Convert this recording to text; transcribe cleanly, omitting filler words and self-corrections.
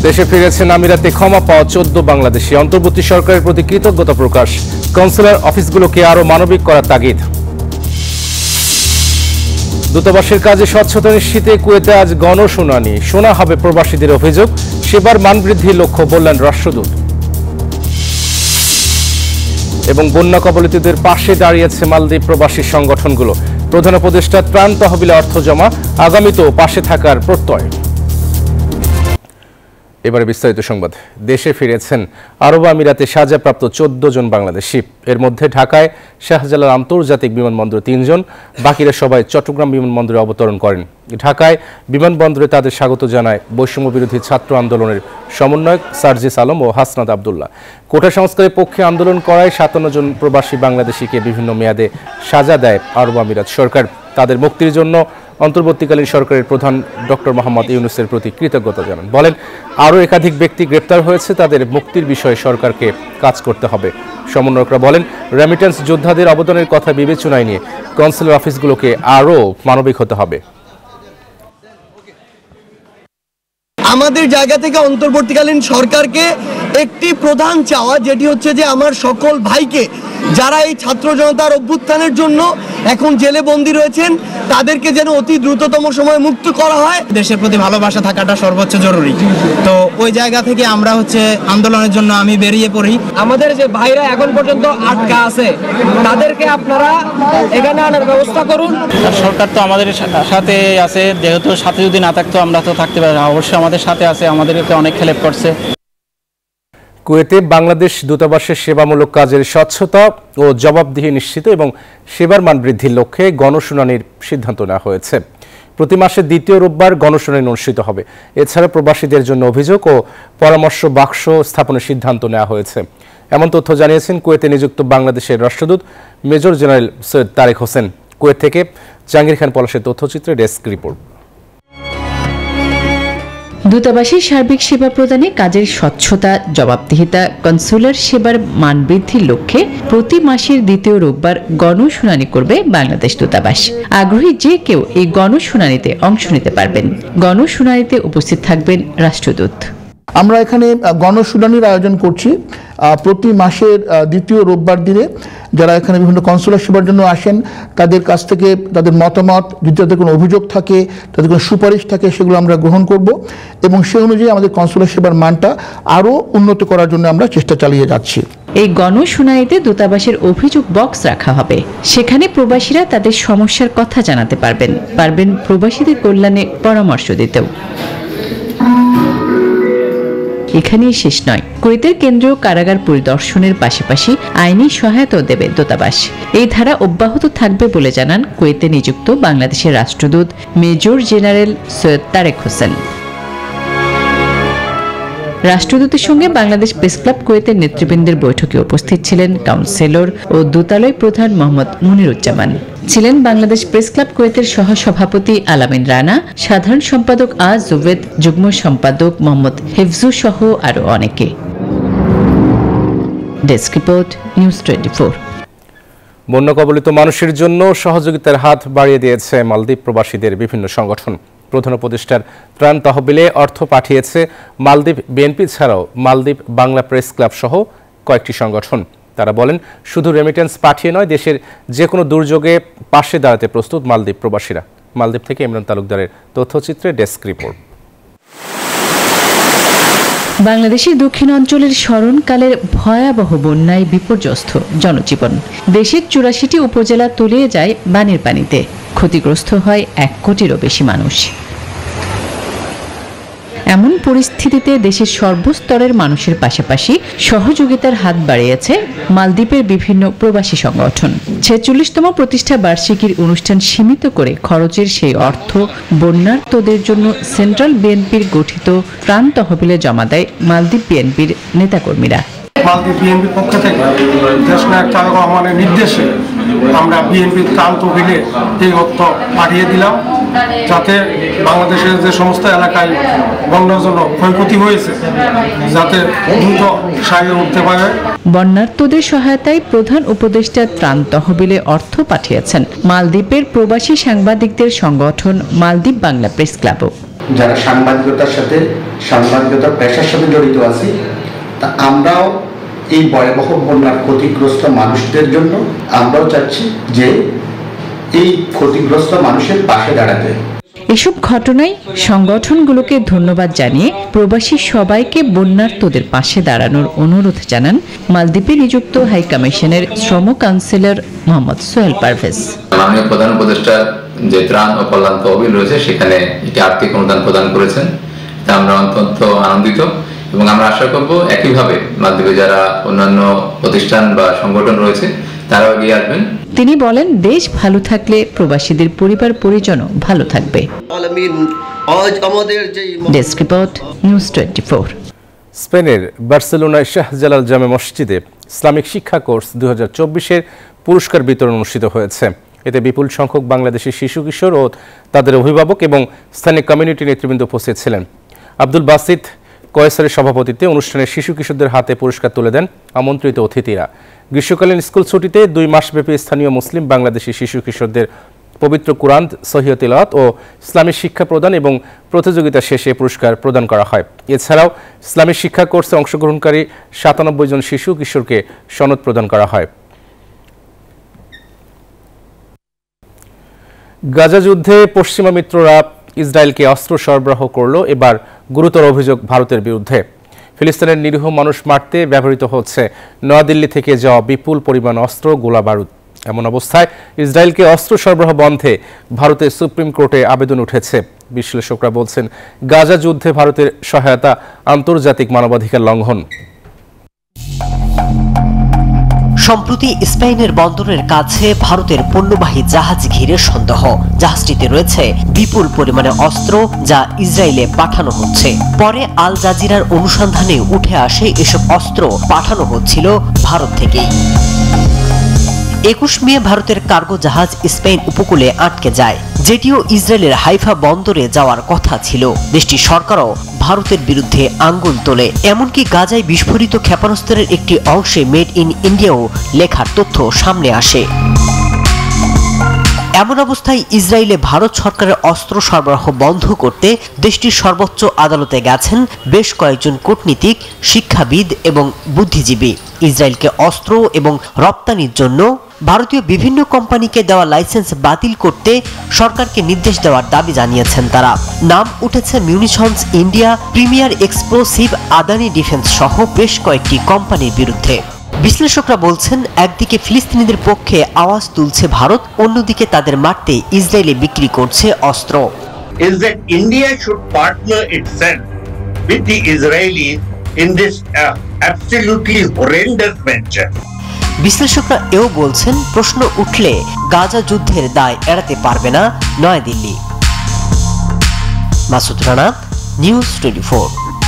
দেশে ফিরেছেন আমিরাতে ক্ষমা পাওয়া 14 বাংলাদেশি। অন্তর্বর্তী সরকারের প্রতি কৃতজ্ঞতা প্রকাশ। কনসুলার অফিসগুলোকে আরও মানবিক করার তাগিদ। দূতাবাসের কাজে স্বচ্ছতা নিশ্চিতে কুয়েতে আজ গণশুনানি। শোনা হবে প্রবাসীদের অভিযোগ, সেবার মান বৃদ্ধির লক্ষ্য বললেন রাষ্ট্রদূত। এবং বন্যা কবলিতদের পাশে দাঁড়িয়েছে মালদ্বীপ প্রবাসী সংগঠনগুলো। প্রধান উপদেষ্টা ত্রাণ তহবিলে অর্থ জমা, আগামীতেও পাশে থাকার প্রত্যয়। এবারে বিস্তারিত সংবাদ। দেশে ফিরেছেন আরব আমিরাতে সাজাপ্রাপ্ত 14 জন বাংলাদেশি। এর মধ্যে ঢাকায় শাহজালাল আন্তর্জাতিক বিমানবন্দরে 3 জন, বাকিরা সবাই চট্টগ্রাম বিমানবন্দরে অবতরণ করেন। ঢাকায় বিমানবন্দরে তাদের স্বাগত জানায় বৈষম্য বিরোধী ছাত্র আন্দোলনের সমন্বয়ক সার্জিস আলম ও হাসনাত আবদুল্লাহ। কোটা সংস্কারের পক্ষে আন্দোলন করায় 57 জন প্রবাসী বাংলাদেশিকে বিভিন্ন মেয়াদে সাজা দেয় আরব আমিরাত সরকার। তাদের মুক্তির জন্য অন্তর্বর্তীকালীন সরকারের প্রধান ডক্টর মোহাম্মদ ইউনূসের প্রতি কৃতজ্ঞতা জানান। বলেন, আরও একাধিক ব্যক্তি গ্রেপ্তার হয়েছে, তাদের মুক্তির বিষয়ে সরকারকে কাজ করতে হবে। সমন্বয়করা বলেন, রেমিটেন্স যোদ্ধাদের অবদানের কথা বিবেচনায় নিয়ে কনসুলার অফিসগুলোকে আরও মানবিক হতে হবে। আমাদের জায়গা থেকে অন্তর্বর্তীকালীন সরকারকে একটি প্রধান চাওয়া, যেটি হচ্ছে যে আমার সকল ভাইকে যারা এই ছাত্র জনতার অভ্যুত্থানের জন্য এখন জেলে বন্দী রয়েছেন, তাদেরকে যেন অতি দ্রুততম সময়ে মুক্ত করা হয়। দেশের প্রতি ভালোবাসা থাকাটা সর্বোচ্চ জরুরি। তো ওই জায়গা থেকে আমরা আন্দোলনের জন্য আমি বেরিয়ে পড়ি। আমাদের যে ভাইরা এখন পর্যন্ত আটকা আছে, তাদেরকে আপনারা এখানে আনার ব্যবস্থা করুন। সরকার তো আমাদের সাথে আছে, যেহেতু সাথে যদি না থাকতো আমরা তো থাকতে পারি না। অবশ্যই আমাদের সাথে আছে, আমাদেরকে অনেক হেল্প করছে। কুয়েতে বাংলাদেশ দূতাবাসের সেবামূলক কাজের স্বচ্ছতা ও জবাবদিহি নিশ্চিত এবং সেবার মান বৃদ্ধির লক্ষ্যে গণশুনানির সিদ্ধান্ত নেওয়া হয়েছে। প্রতি মাসের দ্বিতীয় রোববার গণশুনানি অনুষ্ঠিত হবে। এছাড়া প্রবাসীদের জন্য অভিযোগ ও পরামর্শ বাক্স স্থাপনের সিদ্ধান্ত নেওয়া হয়েছে। এমন তথ্য জানিয়েছেন কুয়েতে নিযুক্ত বাংলাদেশের রাষ্ট্রদূত major general Syed Tarek Hossain. Kuwait থেকে জাহাঙ্গীর খান পলাশের তথ্যচিত্রে ডেস্ক রিপোর্ট। দূতাবাসের সার্বিক সেবা প্রদানে কাজের স্বচ্ছতা, জবাবদিহিতা, কনসুলার সেবার মান বৃদ্ধির লক্ষ্যে প্রতি মাসের দ্বিতীয় রোববার গণশুনানি করবে বাংলাদেশ দূতাবাস। আগ্রহী যে কেউ এই গণশুনানিতে অংশ নিতে পারবেন। গণশুনানিতে উপস্থিত থাকবেন রাষ্ট্রদূত। আমরা এখানে গণশুনানির আয়োজন করছি প্রতি মাসের দ্বিতীয় রোববার দিনে। যারা এখানে বিভিন্ন কনসুলার সেবার জন্য আসেন, তাদের কাছ থেকে তাদের মতামত, যদি তাদের কোনো অভিযোগ থাকে, তাদের কোনো সুপারিশ থাকে, সেগুলো আমরা গ্রহণ করব এবং সেই অনুযায়ী আমাদের কনসুলার সেবার মানটা আরও উন্নত করার জন্য আমরা চেষ্টা চালিয়ে যাচ্ছি। এই গণশুনানিতে দূতাবাসের অভিযোগ বক্স রাখা হবে। সেখানে প্রবাসীরা তাদের সমস্যার কথা জানাতে পারবেন প্রবাসীদের কল্যাণে পরামর্শ দিতেও। এখানেই শেষ নয়, কুয়েতের কেন্দ্রীয় কারাগার পরিদর্শনের পাশাপাশি আইনি সহায়তাও দেবে দূতাবাস। এই ধারা অব্যাহত থাকবে বলে জানান কুয়েতে নিযুক্ত বাংলাদেশের রাষ্ট্রদূত মেজর জেনারেল সৈয়দ তারেক হোসেন। রাষ্ট্রদূতের সঙ্গে বাংলাদেশ প্রেস ক্লাব কুয়েতের নেতৃবৃন্দের বৈঠকে উপস্থিত ছিলেন কাউন্সিলর ও দূতালয় প্রধান মোহাম্মদ মুনিরুজ্জামান। ছিলেন বাংলাদেশ প্রেস ক্লাব কুয়েতের সহসভাপতি আলামিন রানা, সাধারণ সম্পাদক আজ জুবেদ, যুগ্ম সম্পাদক মোহাম্মদ হেফজু সহ আরো অনেকে। Desk report, news 24। বন্যা কবলিত মানুষের জন্য সহযোগিতার হাত বাড়িয়ে দিয়েছে মালদ্বীপ প্রবাসীদের বিভিন্ন সংগঠন। প্রধান উপদেষ্টার ত্রাণ তহবিলে অর্থ পাঠিয়েছে মালদ্বীপ বিএনপি ছাড়াও মালদ্বীপ বাংলা প্রেস ক্লাব সহ কয়েকটি সংগঠন। তারা বলেন, শুধু রেমিটেন্স পাঠিয়ে নয়, দেশের যে কোনো দুর্যোগে পাশে দাঁড়াতে প্রস্তুত মালদ্বীপ প্রবাসীরা। মালদ্বীপ থেকে ইমরান তালুকদারের তথ্যচিত্রে ডেস্ক রিপোর্ট। বাংলাদেশের দক্ষিণ অঞ্চলের স্মরণকালের ভয়াবহ বন্যায় বিপর্যস্ত জনজীবন। দেশের 84টি উপজেলা তলিয়ে যায় বানের পানিতে। ক্ষতিগ্রস্ত হয় 1 কোটিরও বেশি মানুষ। এমন পরিস্থিতিতে দেশের সর্বস্তরের মানুষের পাশাপাশি সহযোগিতার হাত বাড়িয়েছে মালদ্বীপের বিভিন্ন প্রবাসী সংগঠন। 46তম প্রতিষ্ঠা বার্ষিকীর অনুষ্ঠান সীমিত করে খরচের সেই অর্থ বন্যার্তদের জন্য সেন্ট্রাল বিএনপির গঠিত ত্রাণ তহবিলে জমা দেয় মালদ্বীপ বিএনপির নেতাকর্মীরা। মালদ্বীপ বিএনপির পক্ষ থেকে দেশনায়ক তারেক রহমানের নির্দেশে আমরা বিএনপির ত্রাণ তহবিলে এই অর্থ পাঠিয়ে দিলাম, যাতে বাংলাদেশের যে সমস্ত এলাকায় বন্যার জন্য ক্ষয়ক্ষতি হয়েছে যাতে দ্রুত সারিয়ে উঠতে পারে। বন্যার্তদের সহায়তায় প্রধান উপদেষ্টা ত্রাণ তহবিলে অর্থ পাঠিয়েছেন মালদ্বীপের প্রবাসী সাংবাদিকদের সংগঠন মালদ্বীপ বাংলা প্রেস ক্লাবও। যারা সাংবাদিকতার পেশার সাথে জড়িত আছি, তা আমরাও এই ভয়াবহ বন্যার ক্ষতিগ্রস্ত মানুষদের জন্য আমরাও চাচ্ছি যে এই ক্ষতিগ্রস্ত মানুষের পাশে দাঁড়াতে। এসব ঘটনায় সংগঠনগুলোকে ধন্যবাদ জানিয়ে প্রবাসী সবাইকে বন্যার্তদের পাশে দাঁড়ানোর অনুরোধ জানান মালদ্বীপে নিযুক্ত হাই কমিশনের শ্রম কাউন্সিলর মোহাম্মদ সোহেল পারভেজ। মাননীয় প্রধান উপদেষ্টা যে ত্রাণ ও কল্যাণ তহবিল রয়েছে সেখানে একটি আর্থিক অনুদান প্রদান করেছেন, তা আমরা অত্যন্ত আনন্দিত এবং আমরা আশা করব একইভাবে মালদ্বীপে যারা অন্যান্য প্রতিষ্ঠান বা সংগঠন রয়েছে তারাও এগিয়ে আসবেন। তিনি বলেন, দেশ ভালো থাকলে প্রবাসীদের পরিবার পরিজনও ভালো থাকবে। Desk report, news 24। স্পেনের বার্সেলোনায় শাহজালাল জামে মসজিদে ইসলামিক শিক্ষা কোর্স 2024-এর পুরস্কার বিতরণ অনুষ্ঠিত হয়েছে। এতে বিপুল সংখ্যক বাংলাদেশি শিশু কিশোর ও তাদের অভিভাবক এবং স্থানীয় কমিউনিটি নেতৃবৃন্দ উপস্থিত ছিলেন। আব্দুল বাসিত কয়েসারের সভাপতিত্বে অনুষ্ঠানে শিশু কিশোরদের হাতে পুরস্কার তুলে দেন আমন্ত্রিত অতিথিরা। গ্রীষ্মকালীন স্কুল ছুটিতে 2 মাসব্যাপী স্থানীয় মুসলিম বাংলাদেশি শিশু কিশোরদের পবিত্র কুরআন, সহিহ তিলাওয়াত ও ইসলামী শিক্ষা প্রদান এবং প্রতিযোগিতা শেষে পুরস্কার প্রদান করা হয়। এছাড়াও ইসলামী শিক্ষা কোর্সে অংশগ্রহণকারী 97 জন শিশু কিশোরকে সনদ প্রদান করা হয়। গাজা যুদ্ধে পশ্চিমা মিত্ররা ইসরায়েলকে অস্ত্র সরবরাহ করল। এবার গুরুতর অভিযোগ ভারতের বিরুদ্ধে। ফিলিস্তিনের নিরীহ মানুষ মারতে ব্যবহৃত হচ্ছে নয়াদিল্লি থেকে যাওয়া বিপুল পরিমাণ অস্ত্র, গোলা বারুদ। এমন অবস্থায় ইসরায়েলকে অস্ত্র সরবরাহ বন্ধে ভারতের সুপ্রিম কোর্টে আবেদন উঠেছে। বিশ্লেষকরা বলছেন, গাজা যুদ্ধে ভারতের সহায়তা আন্তর্জাতিক মানবাধিকার লঙ্ঘন। সম্প্রতি স্পেনের বন্দরের কাছে ভারতের পণ্যবাহী জাহাজ ঘিরে সন্দেহ। জাহাজটিতে রয়েছে বিপুল পরিমাণে অস্ত্র যা ইসরায়েলে পাঠানো হচ্ছে। পরে আল জাজিরার অনুসন্ধানে উঠে আসে এসব অস্ত্র পাঠানো হচ্ছিল ভারত থেকেই। 21 মে ভারতের কার্গো জাহাজ স্পেন উপকূলে আটকে যায়, যেটিও ইসরায়েলের হাইফা বন্দরে যাওয়ার কথা ছিল। দেশটির সরকারও ভারতের বিরুদ্ধে আঙ্গুল তোলে। এমনকি গাজায় বিস্ফোরিত ক্ষেপণাস্ত্রের একটি অংশে মেড ইন ইন্ডিয়াও লেখার তথ্য সামনে আসে। এমন অবস্থায় ইসরায়েলে ভারত সরকারের অস্ত্র সরবরাহ বন্ধ করতে দেশটির সর্বোচ্চ আদালতে গেছেন বেশ কয়েকজন কূটনীতিক, শিক্ষাবিদ এবং বুদ্ধিজীবী। ইসরায়েলকে অস্ত্র এবং রপ্তানির জন্য ভারতীয় বিভিন্ন কোম্পানিকে দেওয়া লাইসেন্স বাতিল করতে সরকারকে নির্দেশ দেওয়ার দাবি জানিয়েছেন তারা। নাম উঠেছে munitions India, premier explosive, Adani defence সহ বেশ কয়েকটি কোম্পানির বিরুদ্ধে। বিশ্লেষকরা বলছেন, একদিকে ফিলিস্তিনিদের পক্ষে আওয়াজ তুলছে ভারত, অন্যদিকে তাদের মারতে ইসরায়েলে বিক্রি করছে অস্ত্র। Is that India should partner itself with the Israelis in this absolutely horrendous venture. বিশ্লেষকরা এও বলছেন, প্রশ্ন উঠলে গাজা যুদ্ধের দায় এড়াতে পারবে না নয়াদিল্লি। মাসুদ রানা, নিউজ 24।